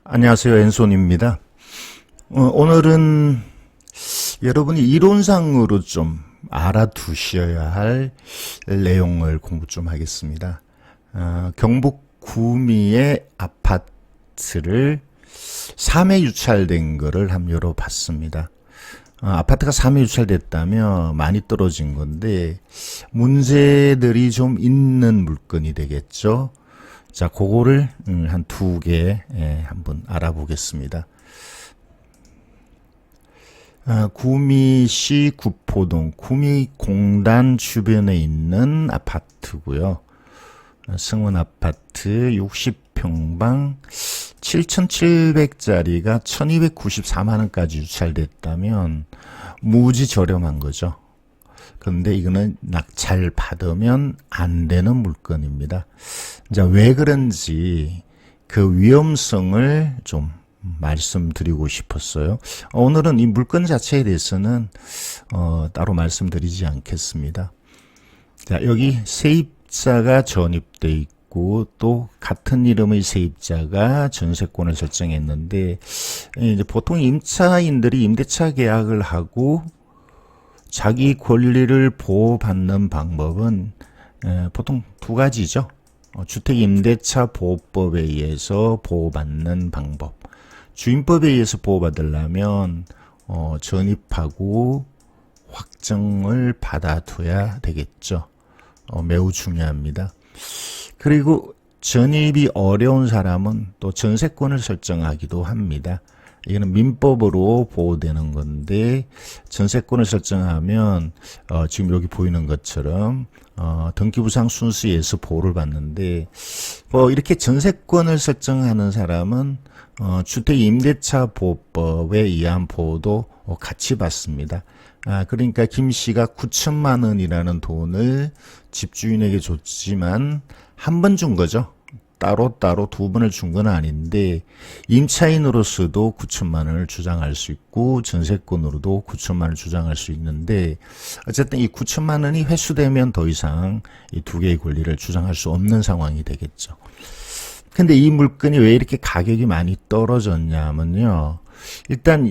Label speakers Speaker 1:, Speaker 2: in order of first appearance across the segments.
Speaker 1: 안녕하세요. 앤손입니다. 오늘은 여러분이 이론상으로 좀 알아두셔야 할 내용을 공부 좀 하겠습니다. 경북 구미의 아파트를 3회 유찰된 거를 한번 열어봤습니다. 아파트가 3회 유찰됐다면 많이 떨어진 건데 문제들이 좀 있는 물건이 되겠죠. 자, 그거를 한 2개 한번 알아보겠습니다. 구미시 구포동 구미공단 주변에 있는 아파트고요. 승원 아파트 60평방 7,700짜리가 1,294만원까지 유찰됐다면 무지 저렴한 거죠. 그런데 이거는 낙찰 받으면 안 되는 물건입니다. 자, 왜 그런지 그 위험성을 좀 말씀드리고 싶었어요. 오늘은 이 물건 자체에 대해서는 따로 말씀드리지 않겠습니다. 자, 여기 세입자가 전입돼 있고 또 같은 이름의 세입자가 전세권을 설정했는데 이제 보통 임차인들이 임대차 계약을 하고 자기 권리를 보호받는 방법은 보통 2가지죠. 주택임대차보호법에 의해서 보호받는 방법. 주임법에 의해서 보호받으려면 전입하고 확정을 받아둬야 되겠죠. 매우 중요합니다. 그리고 전입이 어려운 사람은 또 전세권을 설정하기도 합니다. 이거는 민법으로 보호되는 건데 전세권을 설정하면 지금 여기 보이는 것처럼 등기부상 순수에서 보호를 받는데 이렇게 전세권을 설정하는 사람은 주택임대차보호법에 의한 보호도 같이 받습니다. 그러니까 김 씨가 9천만 원이라는 돈을 집주인에게 줬지만 한 번 준 거죠. 따로따로 2번을 준 건 아닌데 임차인으로서도 9천만 원을 주장할 수 있고 전세권으로도 9천만 원을 주장할 수 있는데 어쨌든 이 9천만 원이 회수되면 더 이상 이 2개의 권리를 주장할 수 없는 상황이 되겠죠. 근데 이 물건이 왜 이렇게 가격이 많이 떨어졌냐면요. 일단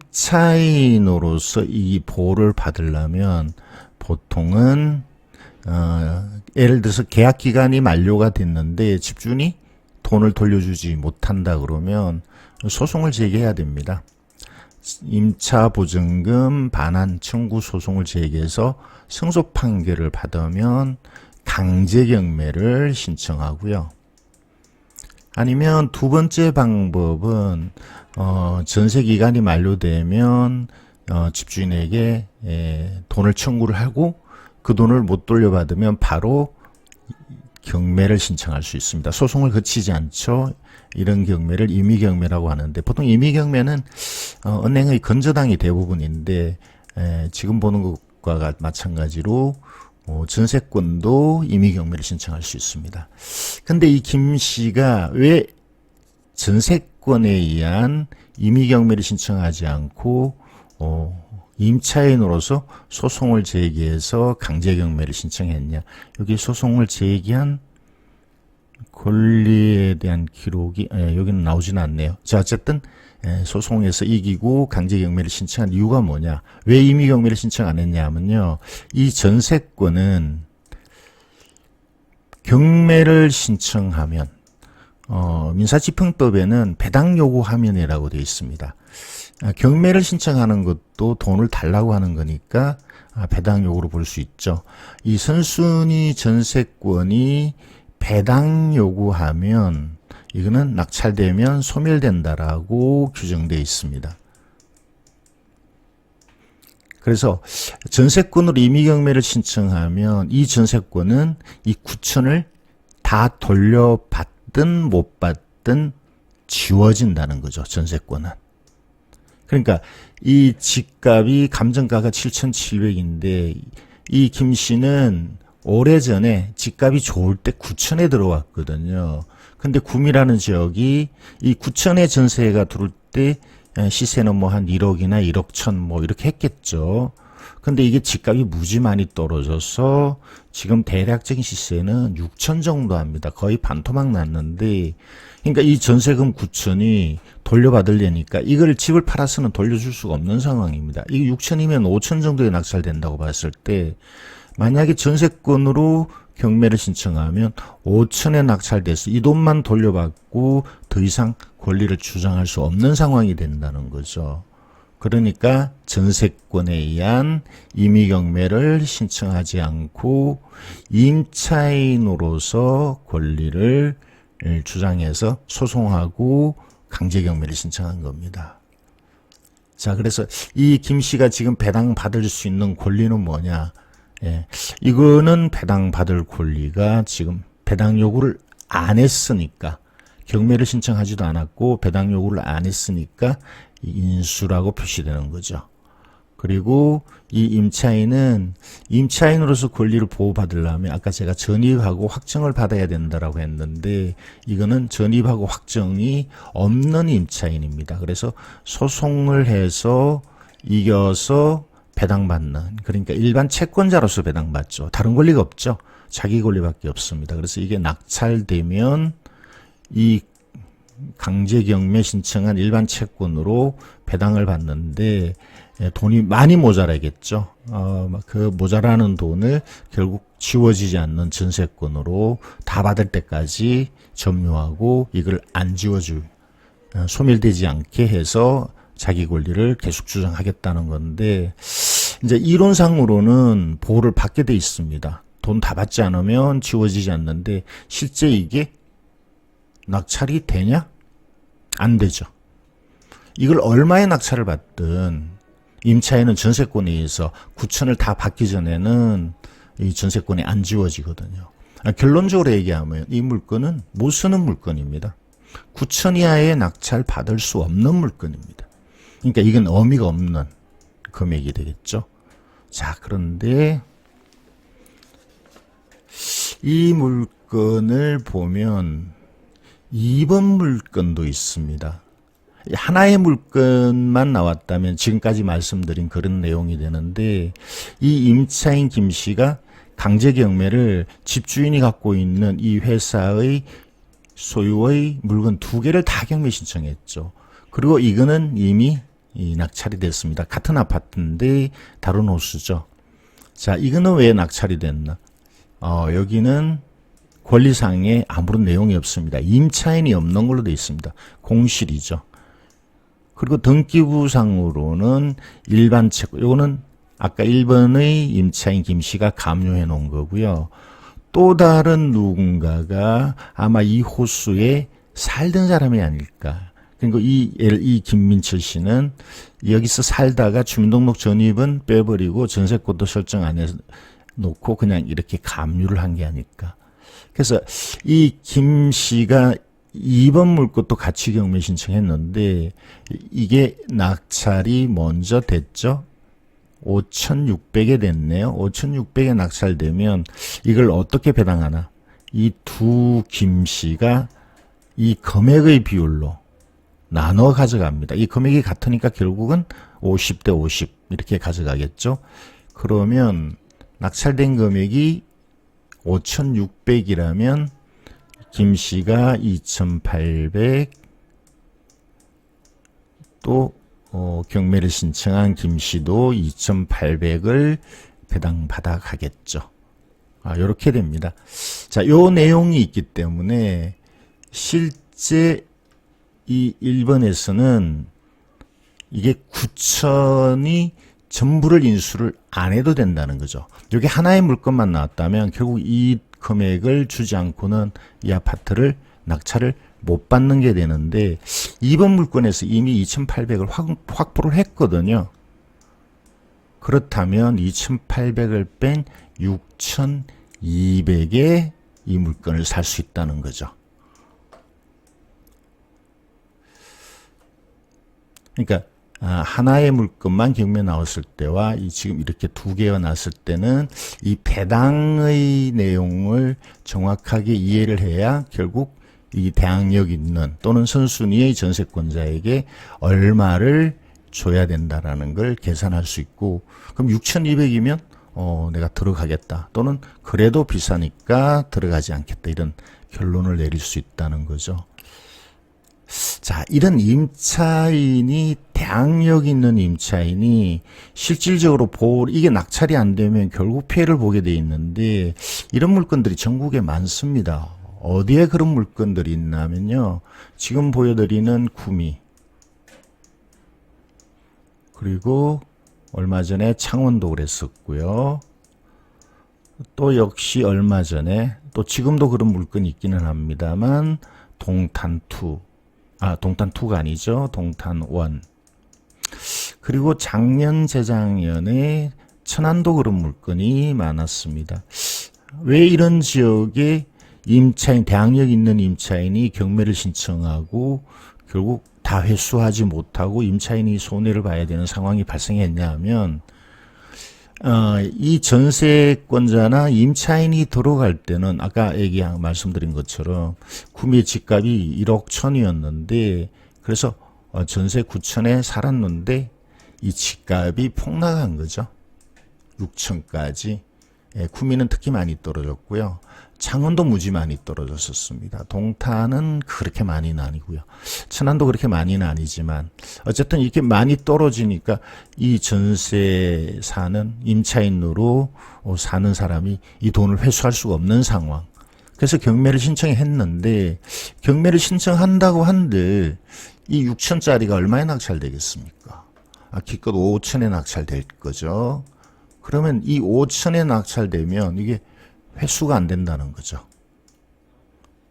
Speaker 1: 임차인으로서 이 보호를 받으려면 보통은 예를 들어서 계약 기간이 만료가 됐는데 집주인이 돈을 돌려주지 못한다 그러면 소송을 제기해야 됩니다. 임차보증금 반환 청구 소송을 제기해서 승소 판결을 받으면 강제경매를 신청하고요. 아니면 2번째 방법은 전세 기간이 만료되면 집주인에게 돈을 청구를 하고 그 돈을 못 돌려받으면 바로 경매를 신청할 수 있습니다. 소송을 거치지 않죠. 이런 경매를 임의경매라고 하는데 보통 임의경매는 은행의 건저당이 대부분인데 지금 보는 것과 마찬가지로 전세권도 임의경매를 신청할 수 있습니다. 근데 이 김 씨가 왜 전세권에 의한 임의경매를 신청하지 않고 임차인으로서 소송을 제기해서 강제경매를 신청했냐. 여기 소송을 제기한 권리에 대한 기록이 여기는 나오지는 않네요. 자, 어쨌든 소송에서 이기고 강제경매를 신청한 이유가 뭐냐. 왜 임의경매를 신청 안 했냐 하면요. 이 전세권은 경매를 신청하면 민사집행법에는 배당 요구 하면이라고 되어 있습니다. 경매를 신청하는 것도 돈을 달라고 하는 거니까 배당 요구로 볼 수 있죠. 이 선순위 전세권이 배당 요구하면 이거는 낙찰되면 소멸된다라고 규정되어 있습니다. 그래서 전세권으로 임의경매를 신청하면 이 전세권은 이 9천을 다 돌려받든 못 받든 지워진다는 거죠. 전세권은. 그러니까 이 집값이 감정가가 7,700인데 이 김 씨는 오래전에 집값이 좋을 때 9천에 들어왔거든요. 근데 구미라는 지역이 이 9천에 전세가 들어올 때 시세는 뭐 한 1억이나 1억 천 뭐 이렇게 했겠죠. 근데 이게 집값이 무지 많이 떨어져서 지금 대략적인 시세는 6천 정도 합니다. 거의 반토막 났는데, 그러니까 이 전세금 9천이 돌려받으려니까 이걸 집을 팔아서는 돌려줄 수가 없는 상황입니다. 이게 6천이면 5천 정도에 낙찰된다고 봤을 때, 만약에 전세권으로 경매를 신청하면 5천에 낙찰돼서 이 돈만 돌려받고 더 이상 권리를 주장할 수 없는 상황이 된다는 거죠. 그러니까 전세권에 의한 임의경매를 신청하지 않고 임차인으로서 권리를 주장해서 소송하고 강제경매를 신청한 겁니다. 자, 그래서 이 김 씨가 지금 배당받을 수 있는 권리는 뭐냐? 예, 이거는 배당받을 권리가 지금 배당 요구를 안 했으니까, 경매를 신청하지도 않았고 배당 요구를 안 했으니까 인수라고 표시되는 거죠. 그리고 이 임차인은 임차인으로서 권리를 보호받으려면 아까 제가 전입하고 확정을 받아야 된다라고 했는데, 이거는 전입하고 확정이 없는 임차인입니다. 그래서 소송을 해서 이겨서 배당받는, 그러니까 일반 채권자로서 배당받죠. 다른 권리가 없죠. 자기 권리밖에 없습니다. 그래서 이게 낙찰되면 이 강제경매 신청한 일반 채권으로 배당을 받는데 돈이 많이 모자라겠죠. 그 모자라는 돈을 결국 지워지지 않는 전세권으로 다 받을 때까지 점유하고 이걸 안 지워줄, 소멸되지 않게 해서 자기 권리를 계속 주장하겠다는 건데, 이제 이론상으로는 보호를 받게 돼 있습니다. 돈 다 받지 않으면 지워지지 않는데 실제 이게 낙찰이 되냐? 안 되죠. 이걸 얼마에 낙찰을 받든 임차인은 전세권에 의해서 9천을 다 받기 전에는 이 전세권이 안 지워지거든요. 결론적으로 얘기하면 이 물건은 못 쓰는 물건입니다. 9천 이하의 낙찰 받을 수 없는 물건입니다. 그러니까 이건 의미가 없는 금액이 되겠죠. 자, 그런데 이 물건을 보면 2번 물건도 있습니다. 하나의 물건만 나왔다면 지금까지 말씀드린 그런 내용이 되는데, 이 임차인 김 씨가 강제경매를 집주인이 갖고 있는 이 회사의 소유의 물건 2개를 다 경매 신청했죠. 그리고 이거는 이미 낙찰이 됐습니다. 같은 아파트인데 다른 호수죠. 자, 이거는 왜 낙찰이 됐나? 여기는 권리상에 아무런 내용이 없습니다. 임차인이 없는 걸로 되어 있습니다. 공실이죠. 그리고 등기부상으로는 일반 채권, 이거는 아까 1번의 임차인 김 씨가 감유해 놓은 거고요. 또 다른 누군가가 아마 이 호수에 살던 사람이 아닐까. 그리고 이 김민철 씨는 여기서 살다가 주민등록 전입은 빼버리고 전세권도 설정 안 해놓고 그냥 이렇게 감유를 한 게 아닐까. 그래서 이 김 씨가 2번 물건도 같이 경매 신청했는데 이게 낙찰이 먼저 됐죠. 5,600에 됐네요. 5,600에 낙찰되면 이걸 어떻게 배당하나. 이 두 김 씨가 이 금액의 비율로 나눠 가져갑니다. 이 금액이 같으니까 결국은 50대 50 이렇게 가져가겠죠. 그러면 낙찰된 금액이 5,600이라면 김 씨가 2,800, 또 경매를 신청한 김 씨도 2,800을 배당받아 가겠죠. 이렇게 됩니다. 자, 요 내용이 있기 때문에 실제 이 1번에서는 이게 9천이 전부를 인수를 안 해도 된다는 거죠. 여기 하나의 물건만 나왔다면 결국 이 금액을 주지 않고는 이 아파트를 낙찰을 못 받는 게 되는데, 2번 물건에서 이미 2,800을 확보를 했거든요. 그렇다면 2,800을 뺀 6,200에 이 물건을 살 수 있다는 거죠. 그러니까 하나의 물건만 경매 나왔을 때와 지금 이렇게 2개가 나왔을 때는 이 배당의 내용을 정확하게 이해를 해야 결국 이 대항력 있는 또는 선순위의 전세권자에게 얼마를 줘야 된다라는 걸 계산할 수 있고, 그럼 6,200이면 내가 들어가겠다, 또는 그래도 비싸니까 들어가지 않겠다, 이런 결론을 내릴 수 있다는 거죠. 자, 이런 임차인이, 대항력 있는 임차인이 실질적으로 이게 낙찰이 안 되면 결국 피해를 보게 돼 있는데, 이런 물건들이 전국에 많습니다. 어디에 그런 물건들이 있냐면요, 지금 보여드리는 구미, 그리고 얼마 전에 창원도 그랬었고요. 또 역시 얼마 전에, 또 지금도 그런 물건이 있기는 합니다만, 동탄2, 동탄2가 아니죠, 동탄1. 그리고 작년, 재작년에 천안도 그런 물건이 많았습니다. 왜 이런 지역에 임차인, 대항력 있는 임차인이 경매를 신청하고 결국 다 회수하지 못하고 임차인이 손해를 봐야 되는 상황이 발생했냐 하면, 이 전세권자나 임차인이 들어갈 때는 아까 말씀드린 것처럼 구매 집값이 1억 1천이었는데, 그래서 전세 9천에 살았는데 이 집값이 폭락한 거죠. 6천까지. 구미는 특히 많이 떨어졌고요. 창원도 무지 많이 떨어졌었습니다. 동탄은 그렇게 많이는 아니고요. 천안도 그렇게 많이는 아니지만 어쨌든 이렇게 많이 떨어지니까 이 전세 사는 임차인으로 사는 사람이 이 돈을 회수할 수가 없는 상황. 그래서 경매를 신청했는데, 경매를 신청한다고 한들 이 6천짜리가 얼마에 낙찰되겠습니까? 기껏 5천에 낙찰될 거죠. 그러면 이 5천에 낙찰되면 이게 회수가 안 된다는 거죠.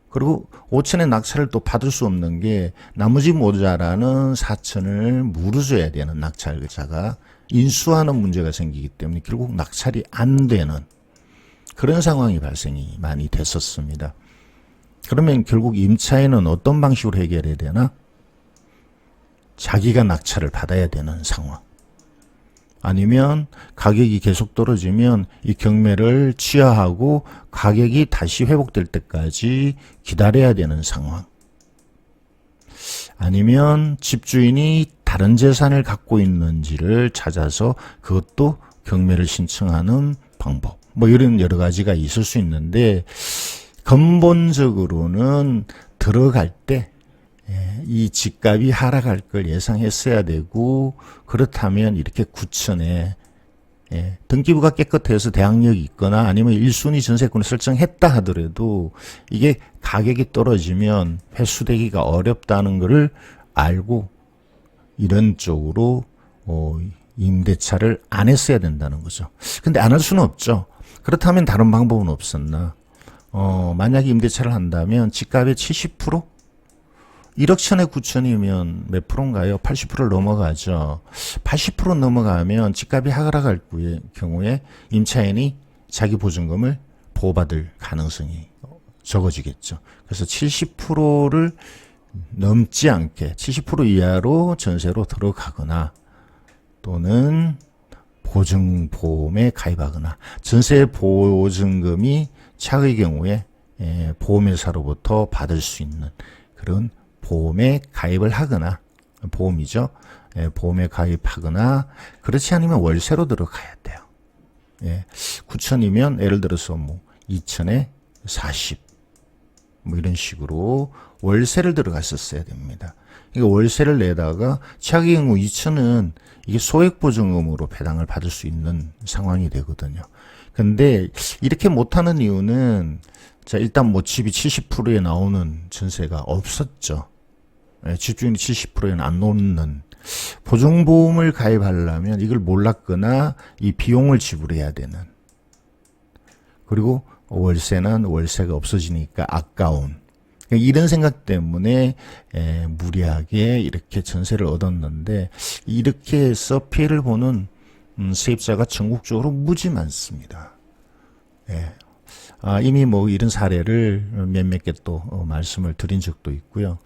Speaker 1: 그리고 5천의 낙찰을 또 받을 수 없는 게, 나머지 모자라는 4천을 물어줘야 되는 낙찰자가 인수하는 문제가 생기기 때문에 결국 낙찰이 안 되는 그런 상황이 발생이 많이 됐었습니다. 그러면 결국 임차인은 어떤 방식으로 해결해야 되나? 자기가 낙찰을 받아야 되는 상황. 아니면 가격이 계속 떨어지면 이 경매를 취하하고 가격이 다시 회복될 때까지 기다려야 되는 상황. 아니면 집주인이 다른 재산을 갖고 있는지를 찾아서 그것도 경매를 신청하는 방법. 뭐 이런 여러 가지가 있을 수 있는데, 근본적으로는 들어갈 때 이 집값이 하락할 걸 예상했어야 되고, 그렇다면 이렇게 9천에 등기부가 깨끗해서 대항력이 있거나 아니면 1순위 전세권을 설정했다 하더라도 이게 가격이 떨어지면 회수되기가 어렵다는 것을 알고 이런 쪽으로 임대차를 안 했어야 된다는 거죠. 근데 안 할 수는 없죠. 그렇다면 다른 방법은 없었나? 만약에 임대차를 한다면 집값의 70%? 1억 1천에 9천이면 몇 프로인가요? 80%를 넘어가죠. 80% 넘어가면 집값이 하락할 경우에 임차인이 자기 보증금을 보호받을 가능성이 적어지겠죠. 그래서 70%를 넘지 않게 70% 이하로 전세로 들어가거나, 또는 보증보험에 가입하거나, 전세 보증금이 차의 경우에 보험회사로부터 받을 수 있는 그런 보험에 가입을 하거나, 보험이죠. 보험에 가입하거나, 그렇지 않으면 월세로 들어가야 돼요. 9천이면 예를 들어서 뭐 2천에 40, 뭐 이런 식으로 월세를 들어갔었어야 됩니다. 그러니까 월세를 내다가 최악의 경우 2천은 이게 소액보증금으로 배당을 받을 수 있는 상황이 되거든요. 근데 이렇게 못하는 이유는, 자, 일단 뭐 집이 70%에 나오는 전세가 없었죠. 집주인이 70%에는 안 놓는. 보증보험을 가입하려면 이걸 몰랐거나 이 비용을 지불해야 되는. 그리고 월세는 월세가 없어지니까 아까운. 이런 생각 때문에 무리하게 이렇게 전세를 얻었는데, 이렇게 해서 피해를 보는 세입자가 전국적으로 무지 많습니다. 이미 뭐 이런 사례를 몇몇 개 또 말씀을 드린 적도 있고요.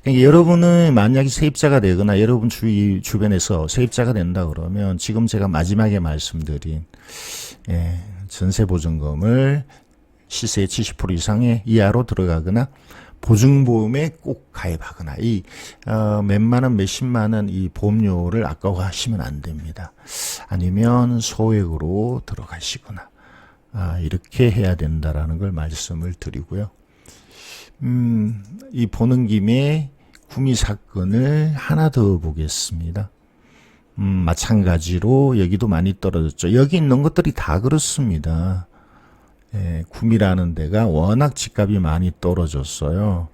Speaker 1: 그러니까 여러분은 만약에 세입자가 되거나 여러분 주변에서 세입자가 된다 그러면, 지금 제가 마지막에 말씀드린 전세보증금을 시세의 70% 이상의 이하로 들어가거나 보증보험에 꼭 가입하거나 몇만 원, 몇십만 원 이 보험료를 아까워하시면 안 됩니다. 아니면 소액으로 들어가시거나 이렇게 해야 된다라는 걸 말씀을 드리고요. 이 보는 김에 구미 사건을 하나 더 보겠습니다. 마찬가지로 여기도 많이 떨어졌죠. 여기 있는 것들이 다 그렇습니다. 구미라는 데가 워낙 집값이 많이 떨어졌어요.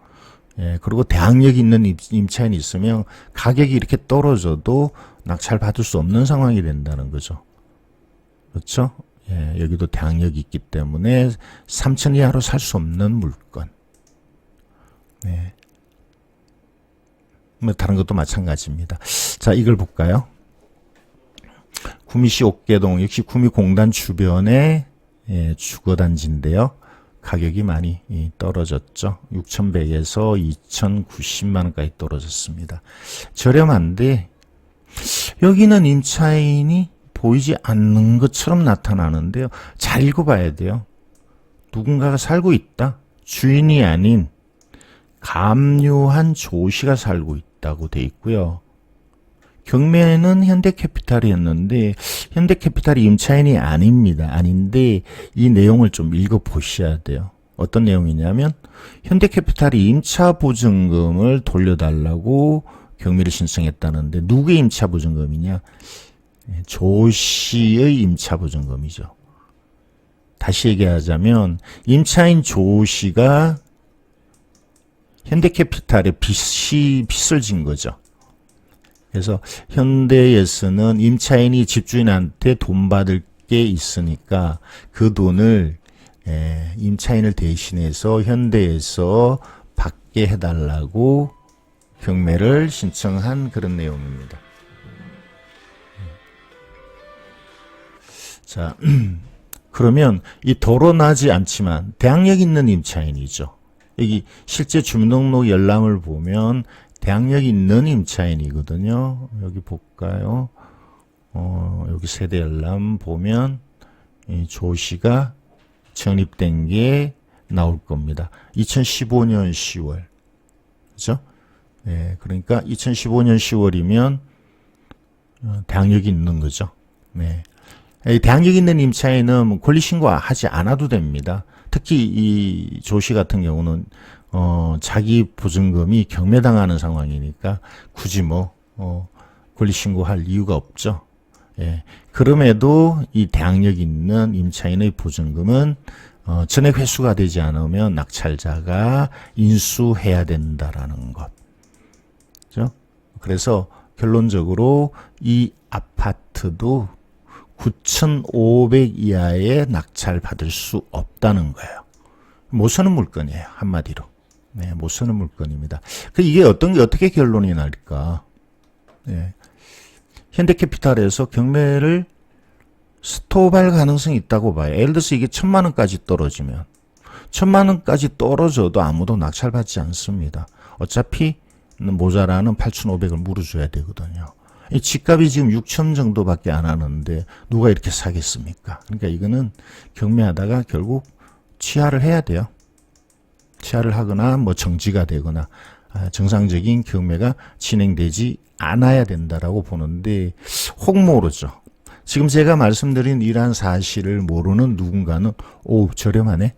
Speaker 1: 그리고 대항력이 있는 임차인이 있으면 가격이 이렇게 떨어져도 낙찰 받을 수 없는 상황이 된다는 거죠. 그렇죠? 여기도 대항력이 있기 때문에 3천 이하로 살 수 없는 물건. 뭐 다른 것도 마찬가지입니다. 자, 이걸 볼까요? 구미시 옥계동 역시 구미공단 주변에 주거단지인데요. 가격이 많이 떨어졌죠. 6,100에서 2,090만 원까지 떨어졌습니다. 저렴한데 여기는 임차인이 보이지 않는 것처럼 나타나는데요. 잘 읽어봐야 돼요. 누군가가 살고 있다. 주인이 아닌 감유한 조씨가 살고 있다고 돼 있고요. 경매는 현대캐피탈이 했는데 현대캐피탈이 임차인이 아닙니다. 아닌데 이 내용을 좀 읽어보셔야 돼요. 어떤 내용이냐면 현대캐피탈이 임차보증금을 돌려달라고 경매를 신청했다는데 누구의 임차보증금이냐? 조씨의 임차보증금이죠. 다시 얘기하자면 임차인 조씨가 현대캐피탈에 빚을 진 거죠. 그래서 현대에서는 임차인이 집주인한테 돈 받을 게 있으니까 그 돈을 임차인을 대신해서 현대에서 받게 해달라고 경매를 신청한 그런 내용입니다. 자, 그러면 이 도로나지 않지만 대항력 있는 임차인이죠. 여기 실제 주민등록 열람을 보면 대항력 있는 임차인이거든요. 여기 볼까요? 여기 세대 열람 보면 이 조씨가成立된 게 나올 겁니다. 2015년 10월. 그죠? 그러니까 2015년 10월이면 대항력이 있는 거죠. 대항력 있는 임차인은 권리신고하지 않아도 됩니다. 특히 이 조씨 같은 경우는 자기 보증금이 경매당하는 상황이니까 굳이 권리신고할 이유가 없죠. 그럼에도 이 대항력 있는 임차인의 보증금은 전액 회수가 되지 않으면 낙찰자가 인수해야 된다라는 것. 그죠? 그래서 결론적으로 이 아파트도 9,500 이하의 낙찰 받을 수 없다는 거예요. 못 사는 물건이에요. 한마디로. 못 사는 물건입니다. 이게 어떻게 결론이 날까? 현대캐피탈에서 경매를 스톱할 가능성이 있다고 봐요. 예를 들어서 이게 1,000만 원까지 떨어지면 1,000만 원까지 떨어져도 아무도 낙찰 받지 않습니다. 어차피 모자라는 8,500을 물어줘야 되거든요. 이 집값이 지금 6천 정도밖에 안 하는데 누가 이렇게 사겠습니까? 그러니까 이거는 경매하다가 결국 취하를 해야 돼요. 취하를 하거나 정지가 되거나 정상적인 경매가 진행되지 않아야 된다라고 보는데 혹 모르죠. 지금 제가 말씀드린 이러한 사실을 모르는 누군가는 저렴하네?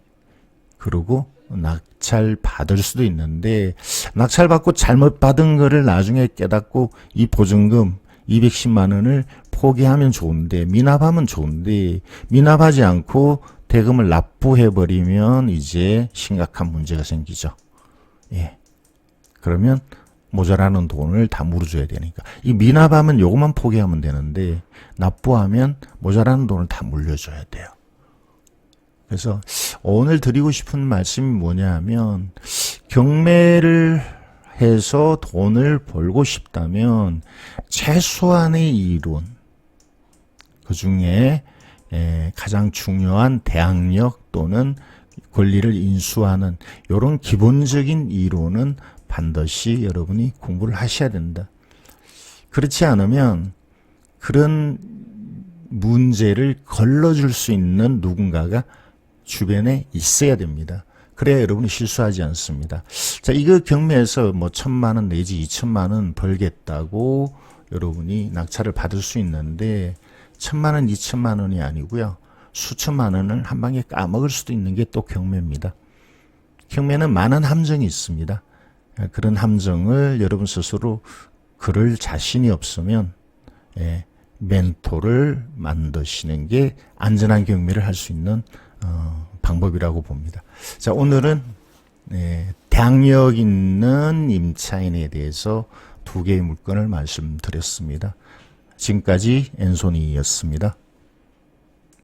Speaker 1: 그러고 낙찰 받을 수도 있는데 낙찰 받고 잘못 받은 거를 나중에 깨닫고 이 보증금 210만 원을 포기하면 좋은데 미납하면 좋은데 미납하지 않고 대금을 납부해버리면 이제 심각한 문제가 생기죠. 그러면 모자라는 돈을 다 물어줘야 되니까 이 미납하면 요것만 포기하면 되는데 납부하면 모자라는 돈을 다 물려줘야 돼요. 그래서 오늘 드리고 싶은 말씀이 뭐냐 하면 경매를 해서 돈을 벌고 싶다면 최소한의 이론 그 중에 가장 중요한 대항력 또는 권리를 인수하는 이런 기본적인 이론은 반드시 여러분이 공부를 하셔야 된다. 그렇지 않으면 그런 문제를 걸러줄 수 있는 누군가가 주변에 있어야 됩니다. 그래야 여러분이 실수하지 않습니다. 자, 이거 경매에서 뭐 1,000만 원 내지 2,000만 원 벌겠다고 여러분이 낙찰을 받을 수 있는데 1,000만 원, 2,000만 원이 아니고요. 수천만 원을 한 방에 까먹을 수도 있는 게 또 경매입니다. 경매는 많은 함정이 있습니다. 그런 함정을 여러분 스스로 그럴 자신이 없으면 멘토를 만드시는 게 안전한 경매를 할 수 있는 방법이라고 봅니다. 자, 오늘은 대항력 있는 임차인에 대해서 2개의 물건을 말씀드렸습니다. 지금까지 엔소니였습니다.